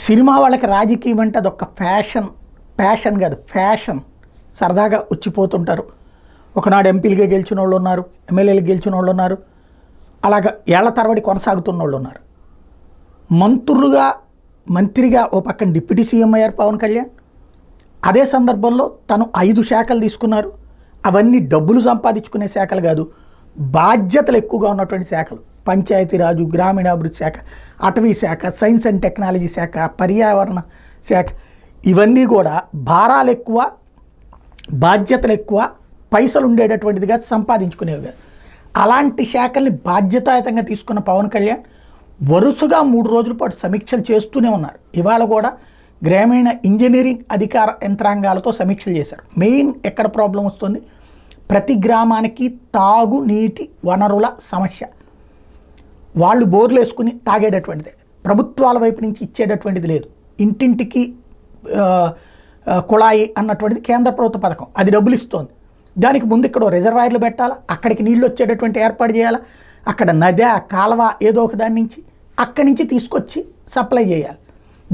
Cinema వాళ్ళకి రాజకీయం అంటే అదొక ప్యాషన్ కాదు ఫ్యాషన్. సరదాగా వచ్చిపోతుంటారు. ఒకనాడు ఎంపీలుగా గెలిచిన వాళ్ళు ఉన్నారు, ఎమ్మెల్యేలు గెలిచిన వాళ్ళు ఉన్నారు, అలాగా ఏళ్ల తరబడి కొనసాగుతున్న వాళ్ళు ఉన్నారు. మంత్రిగా ఓ పక్కన డిప్యూటీ సీఎం అయ్యారు పవన్ కళ్యాణ్. అదే సందర్భంలో తను 5 శాఖలు తీసుకున్నారు. అవన్నీ డబ్బులు సంపాదించుకునే శాఖలు కాదు, బాధ్యతలు ఎక్కువగా ఉన్నటువంటి శాఖలు. పంచాయతీరాజు, గ్రామీణాభివృద్ధి శాఖ, అటవీ శాఖ, సైన్స్ అండ్ టెక్నాలజీ శాఖ, పర్యావరణ శాఖ, ఇవన్నీ కూడా భారాలు ఎక్కువ, బాధ్యతలు ఎక్కువ, పైసలు ఉండేటటువంటిదిగా సంపాదించుకునేవి కాదు. అలాంటి శాఖల్ని బాధ్యతాయుతంగా తీసుకున్న పవన్ కళ్యాణ్ వరుసగా 3 రోజుల పాటు సమీక్షలు చేస్తూనే ఉన్నారు. ఇవాళ కూడా గ్రామీణ ఇంజనీరింగ్ అధికార యంత్రాంగాలతో సమీక్షలు చేశారు. మెయిన్ ఎక్కడ ప్రాబ్లం వస్తుంది, ప్రతి గ్రామానికి తాగు నీటి వనరుల సమస్య. వాళ్ళు బోర్లు వేసుకుని తాగేటటువంటిదే, ప్రభుత్వాల వైపు నుంచి ఇచ్చేటటువంటిది లేదు. ఇంటింటికి కుళాయి అన్నటువంటిది కేంద్ర ప్రభుత్వ పథకం, అది డబ్బులు ఇస్తోంది. దానికి ముందు ఇక్కడ రిజర్వాయర్లు పెట్టాలా, అక్కడికి నీళ్ళు వచ్చేటటువంటి ఏర్పాటు చేయాలా, అక్కడ నది కాలువ ఏదో ఒక దాని నుంచి అక్కడి నుంచి తీసుకొచ్చి సప్లై చేయాలి,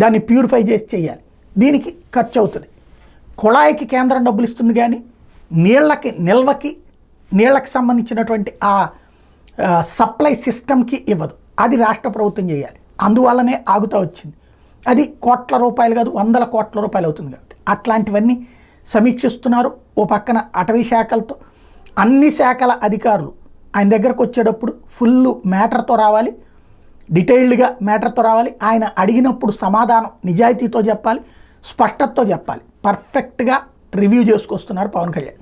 దాన్ని ప్యూరిఫై చేసి చేయాలి. దీనికి ఖర్చు అవుతుంది. కుళాయికి కేంద్రం డబ్బులు ఇస్తుంది కానీ నీళ్ళకి సంబంధించినటువంటి ఆ సప్లై సిస్టమ్కి ఇవ్వదు. అది రాష్ట్ర ప్రభుత్వం చేయాలి. అందువల్లనే ఆగుతూ వచ్చింది. అది కోట్ల రూపాయలు కాదు, 100 కోట్ల రూపాయలు అవుతుంది. కాబట్టి అట్లాంటివన్నీ సమీక్షిస్తున్నారు. ఓ పక్కన అటవీ శాఖలతో అన్ని శాఖల అధికారులు ఆయన దగ్గరకు వచ్చేటప్పుడు ఫుల్ మ్యాటర్తో రావాలి, డీటెయిల్డ్గా మ్యాటర్తో రావాలి. ఆయన అడిగినప్పుడు సమాధానం నిజాయితీతో చెప్పాలి, స్పష్టతతో చెప్పాలి. పర్ఫెక్ట్గా రివ్యూ చేసుకొస్తున్నారు పవన్ కళ్యాణ్.